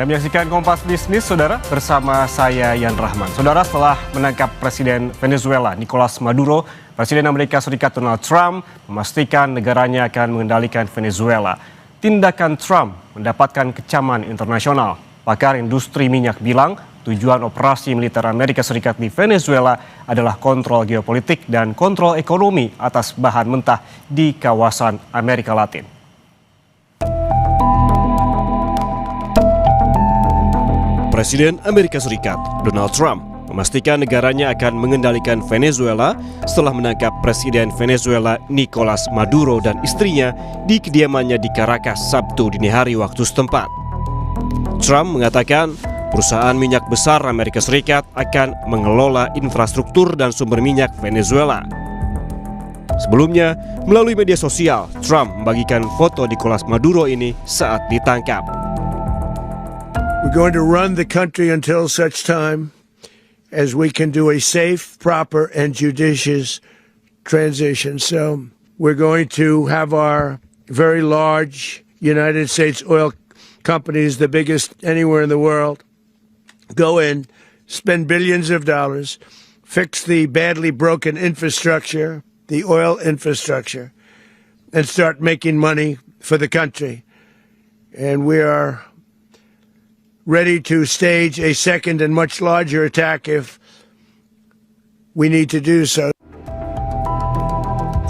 Anda menyaksikan Kompas Bisnis, Saudara, bersama saya Yan Rahman. Saudara, setelah menangkap Presiden Venezuela Nicolas Maduro, Presiden Amerika Serikat Donald Trump memastikan negaranya akan mengendalikan Venezuela. Tindakan Trump mendapatkan kecaman internasional. Pakar industri minyak bilang tujuan operasi militer Amerika Serikat di Venezuela adalah kontrol geopolitik dan kontrol ekonomi atas bahan mentah di kawasan Amerika Latin. Presiden Amerika Serikat Donald Trump memastikan negaranya akan mengendalikan Venezuela setelah menangkap Presiden Venezuela Nicolas Maduro dan istrinya di kediamannya di Caracas Sabtu dini hari waktu setempat. Trump mengatakan perusahaan minyak besar Amerika Serikat akan mengelola infrastruktur dan sumber minyak Venezuela. Sebelumnya, melalui media sosial, Trump membagikan foto Nicolas Maduro ini saat ditangkap. We're going to run the country until such time as we can do a safe, proper, and judicious transition. So we're going to have our very large United States oil companies, the biggest anywhere in the world, go in, spend billions of dollars, fix the badly broken infrastructure, the oil infrastructure, and start making money for the country. And we are ready to stage a second and much larger attack if we need to do so.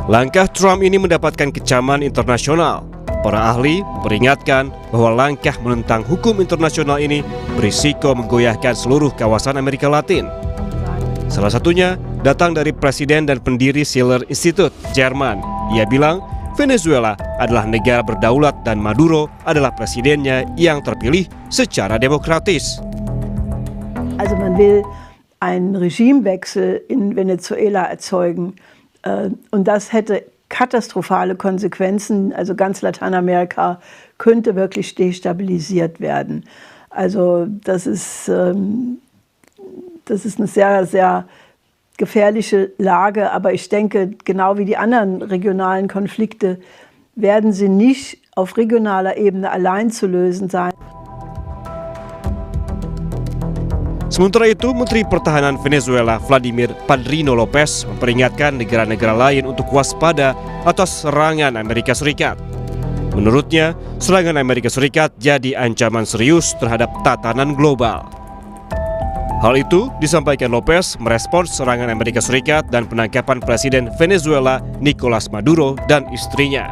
Langkah Trump ini mendapatkan kecaman internasional. Para ahli memperingatkan bahwa langkah menentang hukum internasional ini berisiko menggoyahkan seluruh kawasan Amerika Latin. Salah satunya datang dari Presiden dan pendiri Schiller Institute, Jerman. Ia bilang Venezuela adalah negara berdaulat dan Maduro adalah presidennya yang terpilih secara demokratis. Also man will einen Regimewechsel in Venezuela erzeugen und das hätte katastrophale Konsequenzen. Also ganz Lateinamerika könnte wirklich destabilisiert werden. Also das ist eine sehr, sehr gefährliche Lage, aber ich denke, genau wie die anderen regionalen Konflikte werden sie nicht auf regionaler Ebene allein zu lösen sein. Sementara itu, Menteri Pertahanan Venezuela Vladimir Padrino Lopez memperingatkan negara-negara lain untuk waspada atas serangan Amerika Serikat. Menurutnya, serangan Amerika Serikat jadi ancaman serius terhadap tatanan global. Hal itu disampaikan Lopez merespons serangan Amerika Serikat dan penangkapan Presiden Venezuela Nicolas Maduro dan istrinya.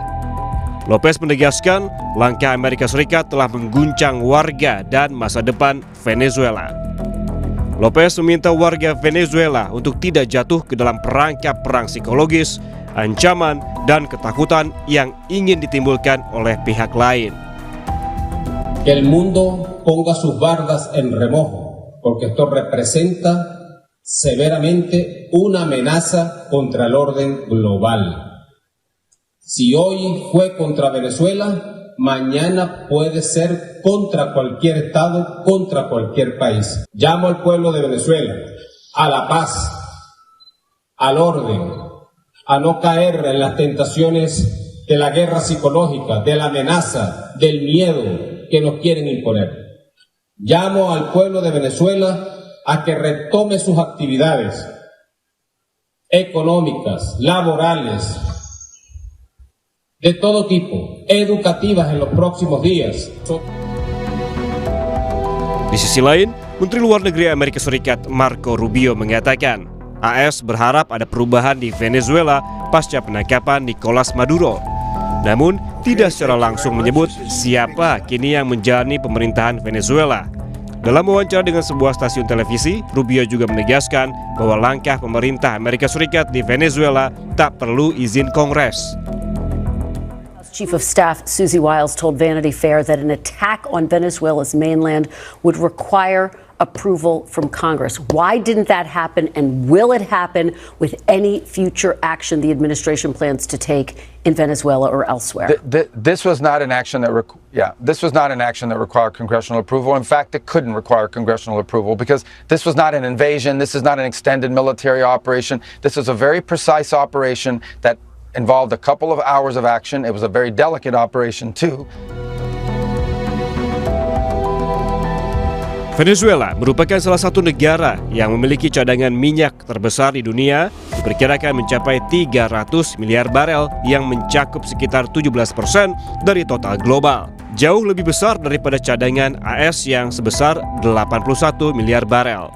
Lopez menegaskan langkah Amerika Serikat telah mengguncang warga dan masa depan Venezuela. Lopez meminta warga Venezuela untuk tidak jatuh ke dalam perangkap perang psikologis, ancaman, dan ketakutan yang ingin ditimbulkan oleh pihak lain. Que el mundo ponga sus bardas en remojo. Porque esto representa severamente una amenaza contra el orden global. Si hoy fue contra Venezuela, mañana puede ser contra cualquier Estado, contra cualquier país. Llamo al pueblo de Venezuela a la paz, al orden, a no caer en las tentaciones de la guerra psicológica, de la amenaza, del miedo que nos quieren imponer. Llamo al pueblo de Venezuela a que retome sus actividades económicas, laborales, de todo tipo, educativas en los próximos días. Di sisi lain, Menteri Luar Negeri Amerika Serikat Marco Rubio mengatakan AS berharap ada perubahan di Venezuela pasca penangkapan Nicolas Maduro. Namun, tidak secara langsung menyebut siapa kini yang menjalani pemerintahan Venezuela. Dalam wawancara dengan sebuah stasiun televisi, Rubio juga menegaskan bahwa langkah pemerintah Amerika Serikat di Venezuela tak perlu izin Kongres. Chief of Staff Susie Wiles told Vanity Fair that an attack on Venezuela's mainland would require approval from Congress. Why didn't that happen, and will it happen with any future action the administration plans to take in Venezuela or elsewhere? This was not an action that required congressional approval. In fact, it couldn't require congressional approval because this was not an invasion. This is not an extended military operation. This is a very precise operation that involved a couple of hours of action. It was a very delicate operation too. Venezuela merupakan salah satu negara yang memiliki cadangan minyak terbesar di dunia, diperkirakan mencapai 300 miliar barel yang mencakup sekitar 17% dari total global. Jauh lebih besar daripada cadangan AS yang sebesar 81 miliar barel.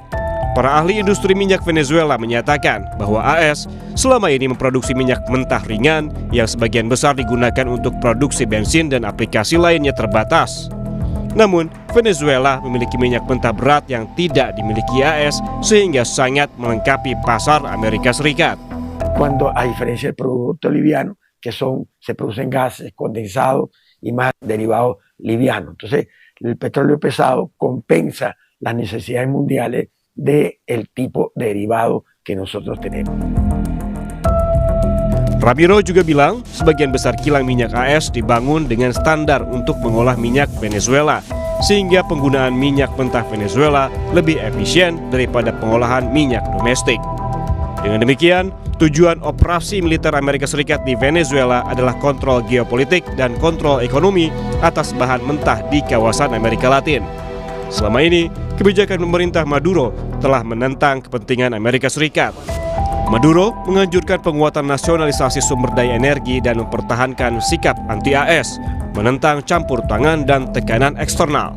Para ahli industri minyak Venezuela menyatakan bahwa AS selama ini memproduksi minyak mentah ringan yang sebagian besar digunakan untuk produksi bensin dan aplikasi lainnya terbatas. Namun, Venezuela memiliki minyak mentah berat yang tidak dimiliki AS sehingga sangat melengkapi pasar Amerika Serikat. Cuando a diferencia del producto liviano, que se producen gases condensados y más derivados livianos. Entonces, el petróleo pesado compensa las necesidades mundiales del tipo de derivado que nosotros tenemos. Ramiro juga bilang sebagian besar kilang minyak AS dibangun dengan standar untuk mengolah minyak Venezuela, sehingga penggunaan minyak mentah Venezuela lebih efisien daripada pengolahan minyak domestik. Dengan demikian, tujuan operasi militer Amerika Serikat di Venezuela adalah kontrol geopolitik dan kontrol ekonomi atas bahan mentah di kawasan Amerika Latin. Selama ini, kebijakan pemerintah Maduro telah menentang kepentingan Amerika Serikat. Maduro menganjurkan penguatan nasionalisasi sumber daya energi dan mempertahankan sikap anti-AS, menentang campur tangan dan tekanan eksternal.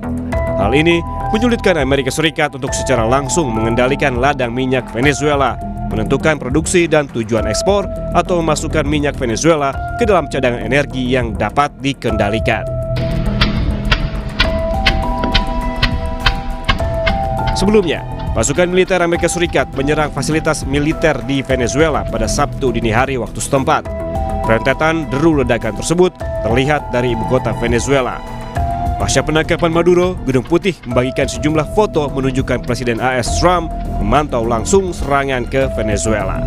Hal ini menyulitkan Amerika Serikat untuk secara langsung mengendalikan ladang minyak Venezuela, menentukan produksi dan tujuan ekspor, atau memasukkan minyak Venezuela ke dalam cadangan energi yang dapat dikendalikan. Sebelumnya, pasukan militer Amerika Serikat menyerang fasilitas militer di Venezuela pada Sabtu dini hari waktu setempat. Rentetan deru ledakan tersebut terlihat dari ibu kota Venezuela. Pasca penangkapan Maduro, Gedung Putih membagikan sejumlah foto menunjukkan Presiden AS Trump memantau langsung serangan ke Venezuela.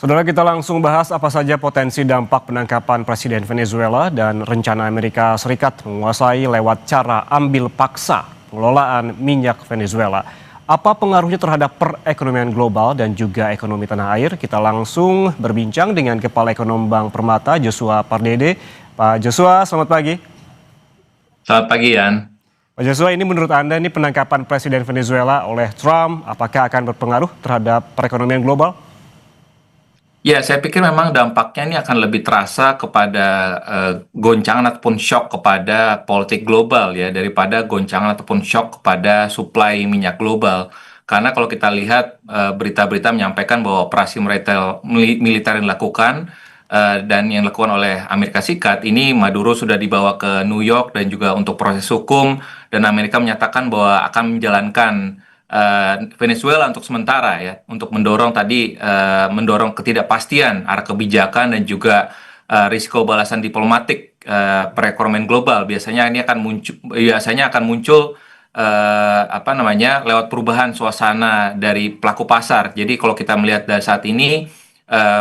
Saudara, kita langsung bahas apa saja potensi dampak penangkapan Presiden Venezuela dan rencana Amerika Serikat menguasai lewat cara ambil paksa pengelolaan minyak Venezuela. Apa pengaruhnya terhadap perekonomian global dan juga ekonomi tanah air? Kita langsung berbincang dengan Kepala Ekonom Bank Permata, Joshua Pardede. Pak Joshua, selamat pagi. Selamat pagi, Yan. Pak Joshua, ini menurut Anda ini penangkapan Presiden Venezuela oleh Trump, apakah akan berpengaruh terhadap perekonomian global? Ya, saya pikir memang dampaknya ini akan lebih terasa kepada goncangan ataupun shock kepada politik global ya, daripada goncangan ataupun shock kepada suplai minyak global. Karena kalau kita lihat berita-berita menyampaikan bahwa operasi militer yang dilakukan dan yang dilakukan oleh Amerika Serikat, ini Maduro sudah dibawa ke New York dan juga untuk proses hukum, dan Amerika menyatakan bahwa akan menjalankan Venezuela untuk sementara ya, untuk mendorong ketidakpastian arah kebijakan dan juga risiko balasan diplomatik perekonomian global. Biasanya akan muncul lewat perubahan suasana dari pelaku pasar. Jadi kalau kita melihat dari saat ini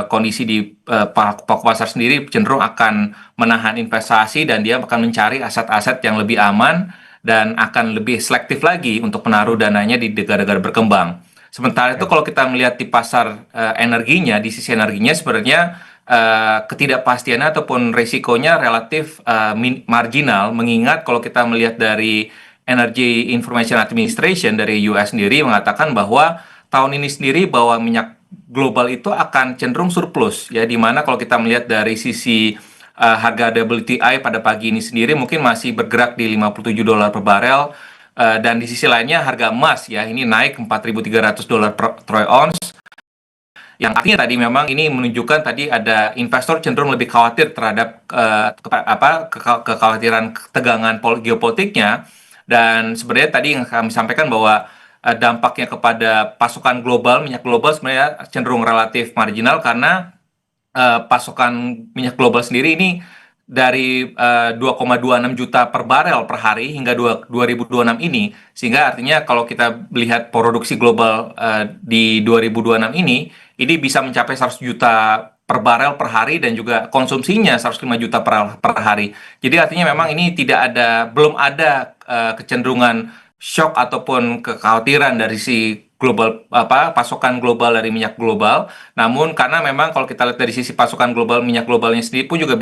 kondisi di pelaku pasar sendiri cenderung akan menahan investasi dan dia akan mencari aset-aset yang lebih aman dan akan lebih selektif lagi untuk menaruh dananya di negara-negara berkembang. Sementara itu kalau kita melihat di pasar energinya, di sisi energinya sebenarnya ketidakpastiannya ataupun risikonya relatif marginal, mengingat kalau kita melihat dari Energy Information Administration dari US sendiri mengatakan bahwa tahun ini sendiri bahwa minyak global itu akan cenderung surplus ya, di mana kalau kita melihat dari sisi harga WTI pada pagi ini sendiri mungkin masih bergerak di $57 per barel, dan di sisi lainnya harga emas ya ini naik $4.300 per troy ounce, yang artinya tadi memang ini menunjukkan tadi ada investor cenderung lebih khawatir terhadap kekhawatiran ketegangan geopolitiknya. Dan sebenarnya tadi yang kami sampaikan bahwa dampaknya kepada pasokan global minyak global sebenarnya cenderung relatif marginal, karena pasokan minyak global sendiri ini dari 2,26 juta per barel per hari hingga 2026 ini, sehingga artinya kalau kita lihat produksi global di 2026 ini bisa mencapai 100 juta per barel per hari dan juga konsumsinya 105 juta per hari. Jadi artinya memang ini belum ada kecenderungan shock ataupun kekhawatiran dari si pasokan global dari minyak global. Namun karena memang kalau kita lihat dari sisi pasokan global minyak globalnya sendiri pun juga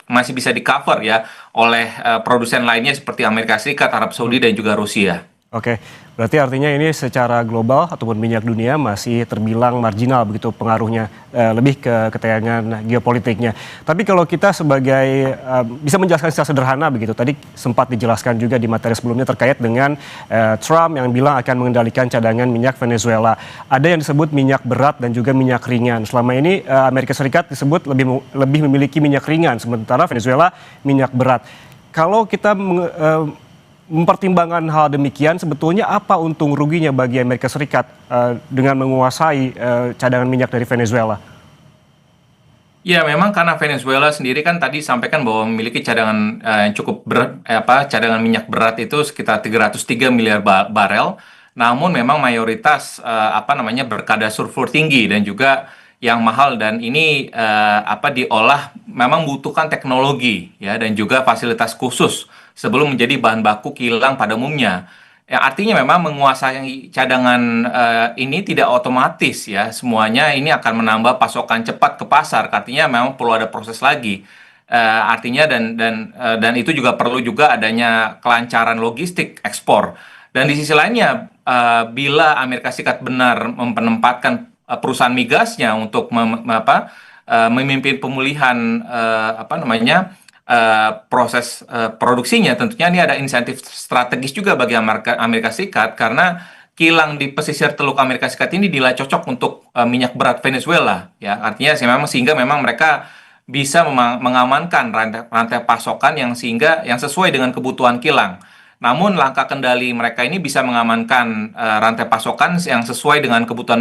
masih bisa di-cover ya oleh produsen lainnya seperti Amerika Serikat, Arab Saudi dan juga Rusia. Oke, berarti artinya ini secara global ataupun minyak dunia masih terbilang marginal begitu pengaruhnya, lebih ke ketegangan geopolitiknya. Tapi kalau kita sebagai bisa menjelaskan secara sederhana begitu, tadi sempat dijelaskan juga di materi sebelumnya terkait dengan Trump yang bilang akan mengendalikan cadangan minyak Venezuela. Ada yang disebut minyak berat dan juga minyak ringan. Selama ini Amerika Serikat disebut lebih memiliki minyak ringan, sementara Venezuela minyak berat. Kalau kita mempertimbangkan hal demikian, sebetulnya apa untung ruginya bagi Amerika Serikat dengan menguasai cadangan minyak dari Venezuela? Ya, memang karena Venezuela sendiri kan tadi sampaikan bahwa memiliki cadangan yang cukup cadangan minyak berat itu sekitar 303 miliar barel. Namun memang mayoritas berkadar sulfur tinggi dan juga yang mahal, dan ini diolah memang membutuhkan teknologi ya dan juga fasilitas khusus sebelum menjadi bahan baku kilang pada umumnya. Ya, artinya memang menguasai cadangan ini tidak otomatis ya, semuanya ini akan menambah pasokan cepat ke pasar. Artinya memang perlu ada proses lagi. Artinya dan itu juga perlu juga adanya kelancaran logistik ekspor. Dan di sisi lainnya, bila Amerika Serikat benar menempatkan perusahaan migasnya untuk memimpin pemulihan proses produksinya, tentunya ini ada insentif strategis juga bagi Amerika Serikat karena kilang di pesisir Teluk Amerika Serikat ini dinilai cocok untuk minyak berat Venezuela ya, artinya sehingga memang mereka bisa mengamankan rantai pasokan yang sesuai dengan kebutuhan kilang. Namun langkah kendali mereka ini bisa mengamankan rantai pasokan yang sesuai dengan kebutuhan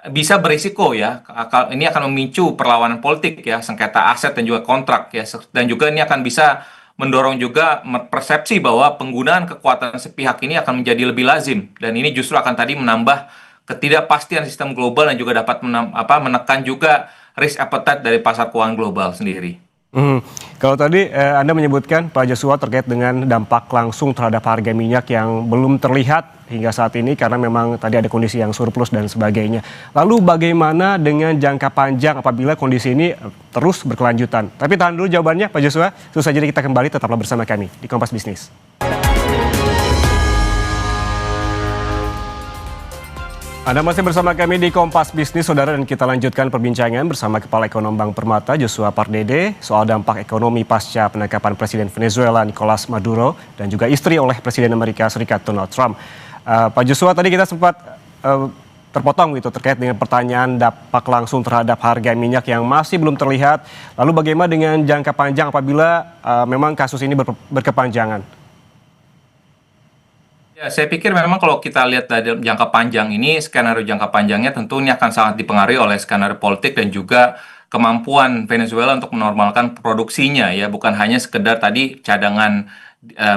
bisa berisiko ya, ini akan memicu perlawanan politik ya, sengketa aset dan juga kontrak ya, dan juga ini akan bisa mendorong juga persepsi bahwa penggunaan kekuatan sepihak ini akan menjadi lebih lazim, dan ini justru akan tadi menambah ketidakpastian sistem global dan juga dapat menekan juga risk appetite dari pasar keuangan global sendiri. Kalau tadi Anda menyebutkan Pak Joshua terkait dengan dampak langsung terhadap harga minyak yang belum terlihat hingga saat ini karena memang tadi ada kondisi yang surplus dan sebagainya. Lalu bagaimana dengan jangka panjang apabila kondisi ini terus berkelanjutan? Tapi tahan dulu jawabannya Pak Joshua, susah jadi kita kembali, tetaplah bersama kami di Kompas Bisnis. Anda masih bersama kami di Kompas Bisnis, Saudara, dan kita lanjutkan perbincangan bersama Kepala Ekonom Bank Permata, Joshua Pardede, soal dampak ekonomi pasca penangkapan Presiden Venezuela Nicolas Maduro dan juga istri oleh Presiden Amerika Serikat Donald Trump. Pak Joshua, tadi kita sempat terpotong gitu terkait dengan pertanyaan dampak langsung terhadap harga minyak yang masih belum terlihat. Lalu bagaimana dengan jangka panjang apabila memang kasus ini berkepanjangan? Ya, saya pikir memang kalau kita lihat dari jangka panjang ini, skenario jangka panjangnya tentu ini akan sangat dipengaruhi oleh skenario politik dan juga kemampuan Venezuela untuk menormalkan produksinya ya, bukan hanya sekedar tadi cadangan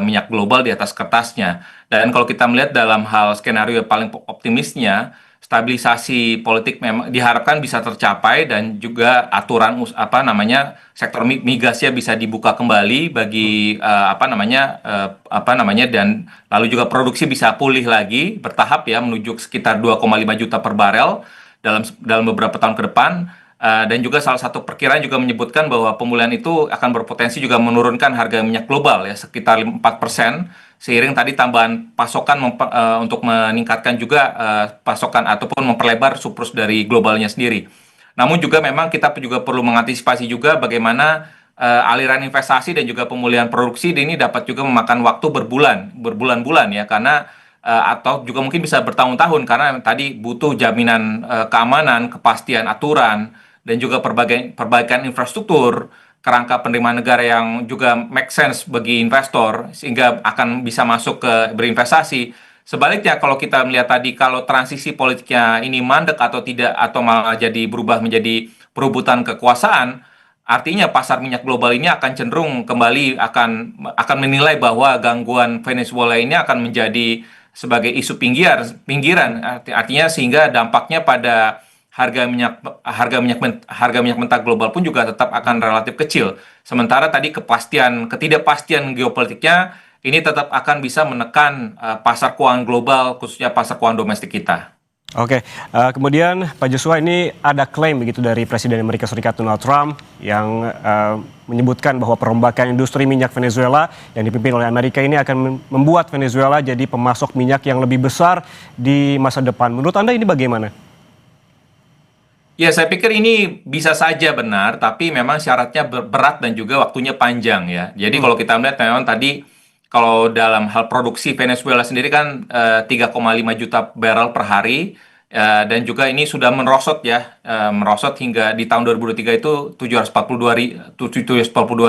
minyak global di atas kertasnya. Dan kalau kita melihat dalam hal skenario yang paling optimisnya, stabilisasi politik memang diharapkan bisa tercapai dan juga aturan sektor migasnya bisa dibuka kembali bagi dan lalu juga produksi bisa pulih lagi bertahap ya menuju sekitar 2,5 juta per barel dalam beberapa tahun ke depan. Dan juga salah satu perkiraan juga menyebutkan bahwa pemulihan itu akan berpotensi juga menurunkan harga minyak global ya sekitar 4%, seiring tadi tambahan pasokan untuk meningkatkan juga pasokan ataupun memperlebar surplus dari globalnya sendiri. Namun juga memang kita juga perlu mengantisipasi juga bagaimana aliran investasi dan juga pemulihan produksi ini dapat juga memakan waktu berbulan-bulan ya, karena atau juga mungkin bisa bertahun-tahun karena tadi butuh jaminan keamanan, kepastian aturan, dan juga perbaikan infrastruktur, kerangka penerimaan negara yang juga make sense bagi investor sehingga akan bisa masuk ke berinvestasi. Sebaliknya kalau kita melihat tadi kalau transisi politiknya ini mandek atau tidak atau malah jadi berubah menjadi perebutan kekuasaan, artinya pasar minyak global ini akan cenderung kembali akan menilai bahwa gangguan Venezuela ini akan menjadi sebagai isu pinggiran, artinya sehingga dampaknya pada harga minyak mentah global pun juga tetap akan relatif kecil. Sementara tadi ketidakpastian geopolitiknya ini tetap akan bisa menekan pasar keuangan global, khususnya pasar keuangan domestik kita. Oke, kemudian Pak Joshua, ini ada klaim begitu dari Presiden Amerika Serikat Donald Trump yang menyebutkan bahwa perombakan industri minyak Venezuela yang dipimpin oleh Amerika ini akan membuat Venezuela jadi pemasok minyak yang lebih besar di masa depan. Menurut Anda ini bagaimana? Ya, saya pikir ini bisa saja benar, tapi memang syaratnya berat dan juga waktunya panjang ya. Jadi kalau kita melihat memang tadi, kalau dalam hal produksi Venezuela sendiri kan 3,5 juta barrel per hari, dan juga ini sudah merosot ya, merosot hingga di tahun 2023 itu 742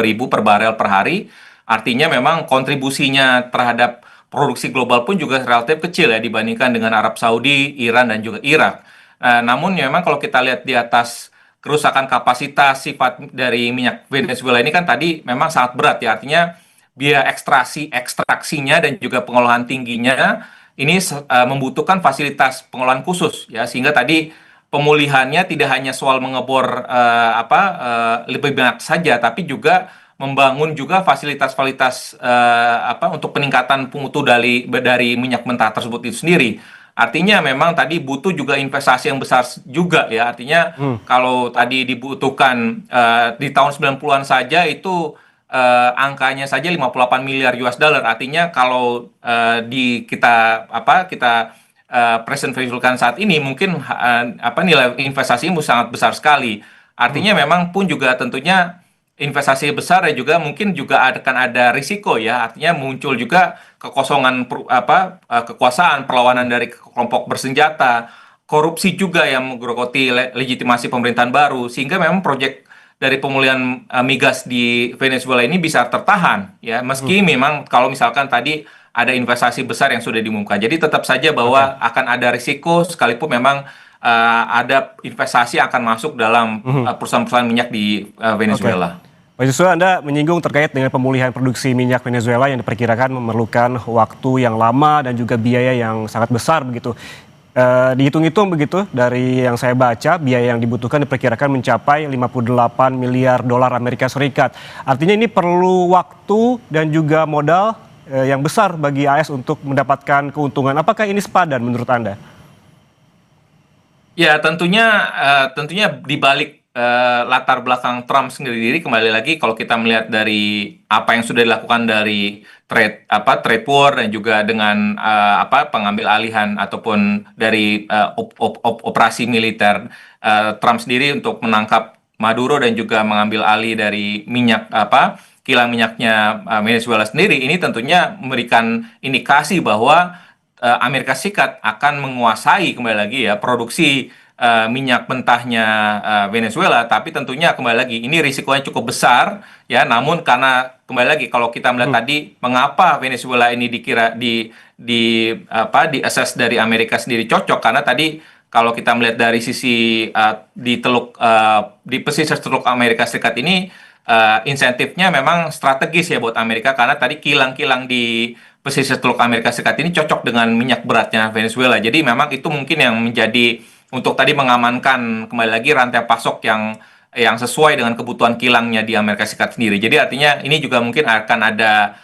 ribu per barel per hari. Artinya memang kontribusinya terhadap produksi global pun juga relatif kecil ya dibandingkan dengan Arab Saudi, Iran, dan juga Irak. Namun memang kalau kita lihat di atas kerusakan kapasitas sifat dari minyak Venezuela ini kan tadi memang sangat berat ya, artinya biaya ekstraksinya dan juga pengolahan tingginya ini membutuhkan fasilitas pengolahan khusus ya, sehingga tadi pemulihannya tidak hanya soal mengebor lebih banyak saja, tapi juga membangun juga fasilitas-fasilitas untuk peningkatan mutu dari minyak mentah tersebut itu sendiri. Artinya memang tadi butuh juga investasi yang besar juga ya. Artinya kalau tadi dibutuhkan di tahun 90-an saja itu angkanya saja 58 miliar US dollar. Artinya kalau kita present visualkan saat ini mungkin nilai investasi sangat besar sekali. Artinya memang pun juga tentunya investasi besar dan juga mungkin juga akan ada risiko ya. Artinya muncul juga kekosongan kekuasaan, perlawanan dari kelompok bersenjata, korupsi juga yang menggerogoti legitimasi pemerintahan baru, sehingga memang proyek dari pemulihan migas di Venezuela ini bisa tertahan ya, meski memang kalau misalkan tadi ada investasi besar yang sudah diumumkan. Jadi tetap saja bahwa akan ada risiko sekalipun memang ada investasi yang akan masuk dalam perusahaan-perusahaan minyak di Venezuela. Pak Joshua, Anda menyinggung terkait dengan pemulihan produksi minyak Venezuela yang diperkirakan memerlukan waktu yang lama dan juga biaya yang sangat besar begitu. Dihitung-hitung begitu dari yang saya baca, biaya yang dibutuhkan diperkirakan mencapai 58 miliar dolar Amerika Serikat. Artinya ini perlu waktu dan juga modal yang besar bagi AS untuk mendapatkan keuntungan. Apakah ini sepadan menurut Anda? Ya, tentunya di balik latar belakang Trump sendiri, kembali lagi kalau kita melihat dari apa yang sudah dilakukan dari trade war dan juga dengan pengambil alihan ataupun dari operasi militer Trump sendiri untuk menangkap Maduro dan juga mengambil alih dari kilang minyaknya Venezuela sendiri, ini tentunya memberikan indikasi bahwa Amerika Serikat akan menguasai kembali lagi ya produksi minyak mentahnya Venezuela, tapi tentunya kembali lagi ini risikonya cukup besar ya. Namun karena kembali lagi kalau kita melihat tadi mengapa Venezuela ini dikira di assess dari Amerika sendiri cocok, karena tadi kalau kita melihat dari sisi di pesisir Teluk Amerika Serikat ini insentifnya memang strategis ya buat Amerika, karena tadi kilang-kilang di pesisir Teluk Amerika Serikat ini cocok dengan minyak beratnya Venezuela. Jadi memang itu mungkin yang menjadi untuk tadi mengamankan kembali lagi rantai pasok yang sesuai dengan kebutuhan kilangnya di Amerika Serikat sendiri. Jadi artinya ini juga mungkin akan ada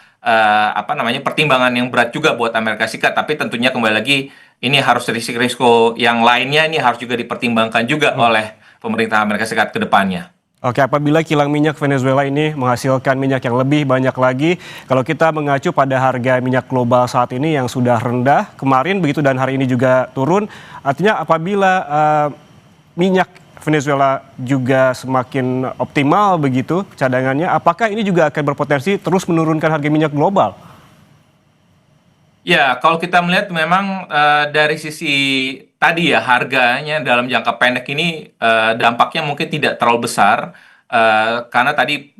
pertimbangan yang berat juga buat Amerika Serikat, tapi tentunya kembali lagi ini harus risiko yang lainnya ini harus juga dipertimbangkan juga oleh pemerintah Amerika Serikat ke depannya. Oke, apabila kilang minyak Venezuela ini menghasilkan minyak yang lebih banyak lagi, kalau kita mengacu pada harga minyak global saat ini yang sudah rendah kemarin begitu dan hari ini juga turun, artinya apabila minyak Venezuela juga semakin optimal begitu cadangannya, apakah ini juga akan berpotensi terus menurunkan harga minyak global? Ya, kalau kita melihat memang dari sisi tadi ya harganya dalam jangka pendek ini dampaknya mungkin tidak terlalu besar karena tadi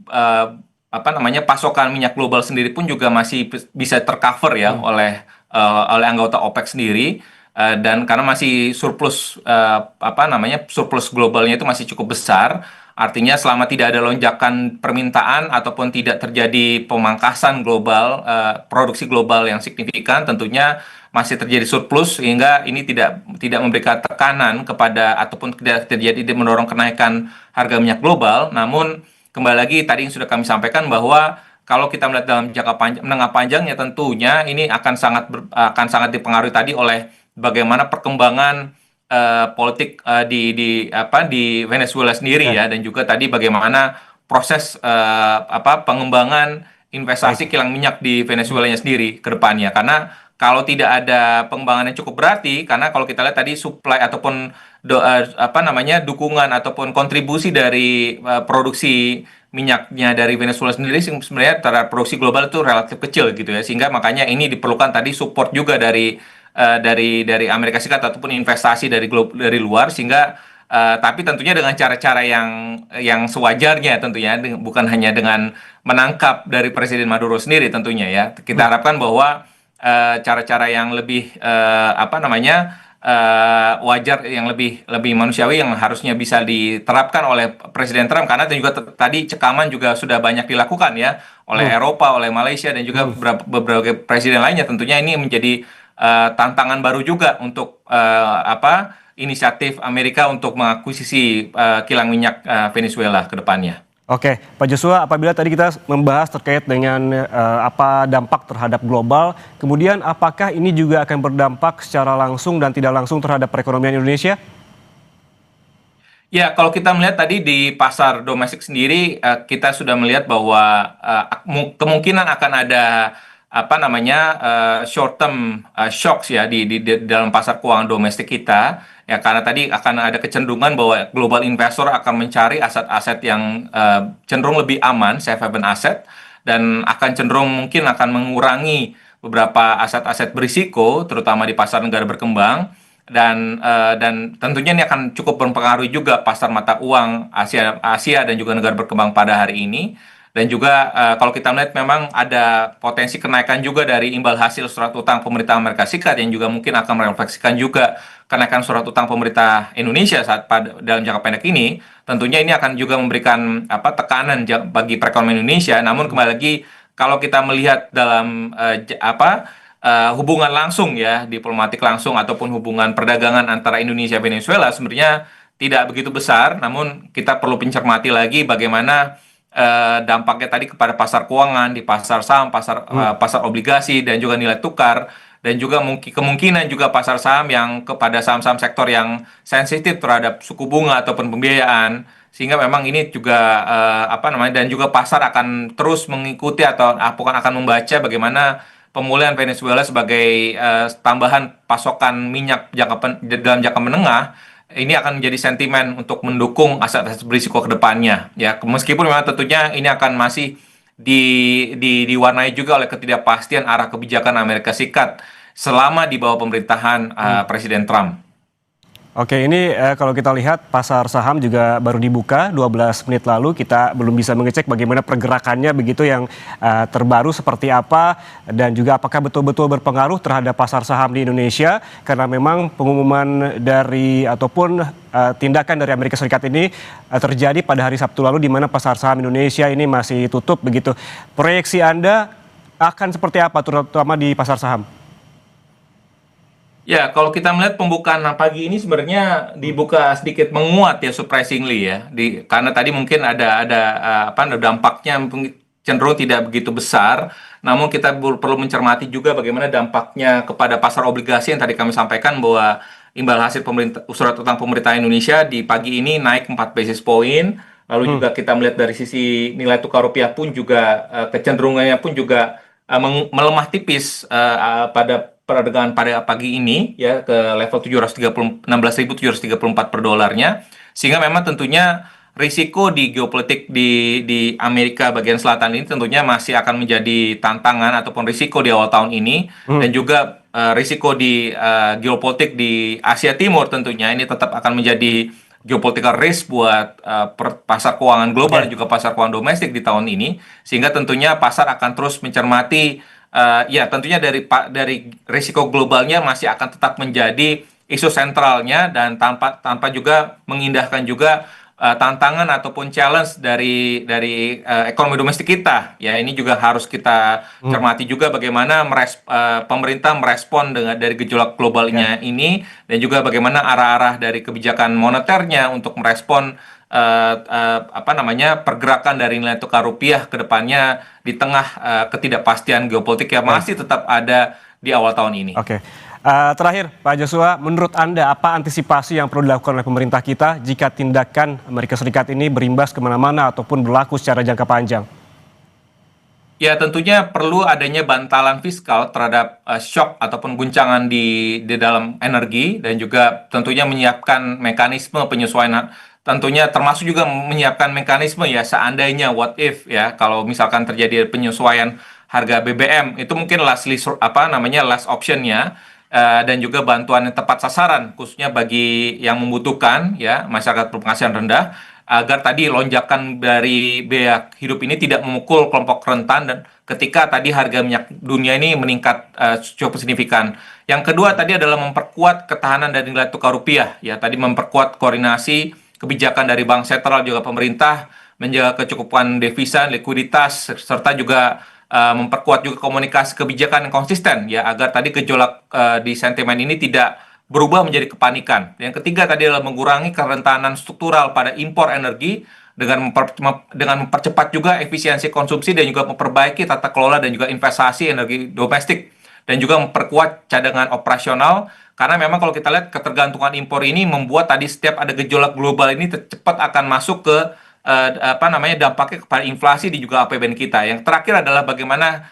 pasokan minyak global sendiri pun juga masih bisa tercover ya oleh anggota OPEC sendiri, dan karena masih surplus surplus globalnya itu masih cukup besar. Artinya selama tidak ada lonjakan permintaan ataupun tidak terjadi pemangkasan global, produksi global yang signifikan, tentunya masih terjadi surplus, sehingga ini tidak memberikan tekanan kepada ataupun tidak terjadi mendorong kenaikan harga minyak global. Namun kembali lagi tadi yang sudah kami sampaikan bahwa kalau kita melihat dalam jangka panjang, menengah panjangnya tentunya ini akan sangat dipengaruhi tadi oleh bagaimana perkembangan politik di Venezuela sendiri ya, dan juga tadi bagaimana proses pengembangan investasi kilang minyak di Venezuela sendiri ke depannya. Karena kalau tidak ada pengembangan yang cukup berarti, karena kalau kita lihat tadi supply ataupun dukungan ataupun kontribusi dari produksi minyaknya dari Venezuela sendiri sebenarnya terhadap produksi global itu relatif kecil gitu ya, sehingga makanya ini diperlukan tadi support juga dari Amerika Serikat ataupun investasi dari luar, sehingga tapi tentunya dengan cara-cara yang sewajarnya tentunya, bukan hanya dengan menangkap dari Presiden Maduro sendiri tentunya ya. Kita harapkan bahwa cara-cara yang lebih wajar, yang lebih manusiawi yang harusnya bisa diterapkan oleh Presiden Trump, karena juga tadi cekaman juga sudah banyak dilakukan ya oleh Eropa, oleh Malaysia dan juga beberapa presiden lainnya. Tentunya ini menjadi tantangan baru juga untuk inisiatif Amerika untuk mengakuisisi kilang minyak Venezuela ke depannya. Oke, Pak Joshua, apabila tadi kita membahas terkait dengan apa dampak terhadap global, kemudian apakah ini juga akan berdampak secara langsung dan tidak langsung terhadap perekonomian Indonesia? Ya, kalau kita melihat tadi di pasar domestik sendiri, kita sudah melihat bahwa kemungkinan akan ada short term shocks ya di dalam pasar keuangan domestik kita. Ya, karena tadi akan ada kecenderungan bahwa global investor akan mencari aset-aset yang cenderung lebih aman, safe haven asset, dan mungkin akan mengurangi beberapa aset-aset berisiko, terutama di pasar negara berkembang, dan tentunya ini akan cukup mempengaruhi juga pasar mata uang Asia dan juga negara berkembang pada hari ini. Dan juga kalau kita melihat memang ada potensi kenaikan juga dari imbal hasil surat utang pemerintah Amerika Serikat yang juga mungkin akan merefleksikan juga kenaikan surat utang pemerintah Indonesia dalam jangka pendek ini. Tentunya ini akan juga memberikan tekanan bagi perekonomian Indonesia. Namun kembali lagi, kalau kita melihat dalam hubungan langsung ya, diplomatik langsung ataupun hubungan perdagangan antara Indonesia dan Venezuela sebenarnya tidak begitu besar. Namun kita perlu mencermati lagi bagaimana dampaknya tadi kepada pasar keuangan, di pasar saham, pasar obligasi dan juga nilai tukar, dan juga kemungkinan juga pasar saham yang kepada saham-saham sektor yang sensitif terhadap suku bunga ataupun pembiayaan, sehingga memang ini juga dan juga pasar akan terus mengikuti atau akan membaca bagaimana pemulihan Venezuela sebagai tambahan pasokan minyak dalam jangka menengah. Ini akan menjadi sentimen untuk mendukung aset-aset berisiko ke depannya. Ya, meskipun memang tentunya ini akan masih diwarnai juga oleh ketidakpastian arah kebijakan Amerika Serikat selama di bawah pemerintahan Presiden Trump. Oke, ini kalau kita lihat pasar saham juga baru dibuka 12 menit lalu, kita belum bisa mengecek bagaimana pergerakannya begitu yang terbaru seperti apa, dan juga apakah betul-betul berpengaruh terhadap pasar saham di Indonesia, karena memang pengumuman dari ataupun tindakan dari Amerika Serikat ini terjadi pada hari Sabtu lalu di mana pasar saham Indonesia ini masih tutup begitu. Proyeksi Anda akan seperti apa terutama di pasar saham? Ya, kalau kita melihat pembukaan pagi ini sebenarnya dibuka sedikit menguat ya, surprisingly ya. Karena tadi mungkin ada dampaknya cenderung tidak begitu besar. Namun kita perlu mencermati juga bagaimana dampaknya kepada pasar obligasi yang tadi kami sampaikan, bahwa imbal hasil surat utang pemerintah Indonesia di pagi ini naik 4 basis point. Lalu juga kita melihat dari sisi nilai tukar rupiah pun juga kecenderungannya pun juga melemah tipis pada perdagangan pada pagi ini ya, ke level 16.734 per dolarnya, sehingga memang tentunya risiko di geopolitik di Amerika bagian selatan ini tentunya masih akan menjadi tantangan ataupun risiko di awal tahun ini, dan juga risiko di geopolitik di Asia Timur tentunya ini tetap akan menjadi geopolitical risk buat pasar keuangan global dan juga pasar keuangan domestik di tahun ini, sehingga tentunya pasar akan terus mencermati tentunya dari risiko globalnya masih akan tetap menjadi isu sentralnya, dan tanpa juga mengindahkan juga tantangan ataupun challenge dari ekonomi domestik kita. Ya, ini juga harus kita cermati juga bagaimana pemerintah merespon dari gejolak globalnya ini, dan juga bagaimana arah-arah dari kebijakan moneternya untuk merespon pergerakan dari nilai tukar rupiah ke depannya di tengah ketidakpastian geopolitik yang masih tetap ada di awal tahun ini. Oke. Terakhir, Pak Joshua, menurut Anda apa antisipasi yang perlu dilakukan oleh pemerintah kita jika tindakan Amerika Serikat ini berimbas kemana-mana ataupun berlaku secara jangka panjang? Ya, tentunya perlu adanya bantalan fiskal terhadap shock ataupun guncangan di dalam energi, dan juga tentunya menyiapkan mekanisme penyesuaian, tentunya termasuk juga menyiapkan mekanisme ya seandainya what if ya, kalau misalkan terjadi penyesuaian harga BBM, itu mungkin last optionnya, dan juga bantuan yang tepat sasaran khususnya bagi yang membutuhkan ya, masyarakat berpenghasilan rendah, agar tadi lonjakan dari biaya hidup ini tidak memukul kelompok rentan dan ketika tadi harga minyak dunia ini meningkat cukup signifikan. Yang kedua tadi adalah memperkuat ketahanan dari nilai tukar rupiah ya, tadi memperkuat koordinasi kebijakan dari bank sentral juga pemerintah, menjaga kecukupan devisa, likuiditas, serta juga memperkuat juga komunikasi kebijakan yang konsisten ya, agar tadi gejolak di sentimen ini tidak berubah menjadi kepanikan. Yang ketiga tadi adalah mengurangi kerentanan struktural pada impor energi dengan mempercepat juga efisiensi konsumsi dan juga memperbaiki tata kelola dan juga investasi energi domestik, dan juga memperkuat cadangan operasional, karena memang kalau kita lihat ketergantungan impor ini membuat tadi setiap ada gejolak global ini cepat akan masuk ke dampaknya kepada inflasi di juga APBN kita. Yang terakhir adalah bagaimana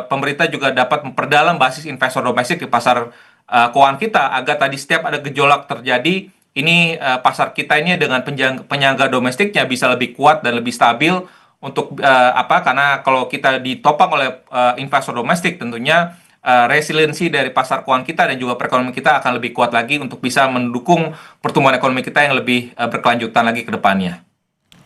pemerintah juga dapat memperdalam basis investor domestik di pasar keuangan kita, agar tadi setiap ada gejolak terjadi ini pasar kita ini dengan penyangga domestiknya bisa lebih kuat dan lebih stabil untuk karena kalau kita ditopang oleh investor domestik, tentunya resiliensi dari pasar keuangan kita dan juga perekonomian kita akan lebih kuat lagi untuk bisa mendukung pertumbuhan ekonomi kita yang lebih berkelanjutan lagi ke depannya.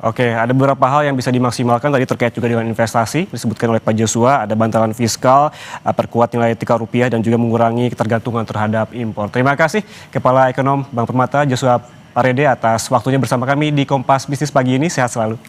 Oke, ada beberapa hal yang bisa dimaksimalkan tadi terkait juga dengan investasi, disebutkan oleh Pak Joshua, ada bantalan fiskal, perkuat nilai tukar rupiah, dan juga mengurangi ketergantungan terhadap impor. Terima kasih Kepala Ekonom Bank Permata Joshua Parede atas waktunya bersama kami di Kompas Bisnis pagi ini. Sehat selalu.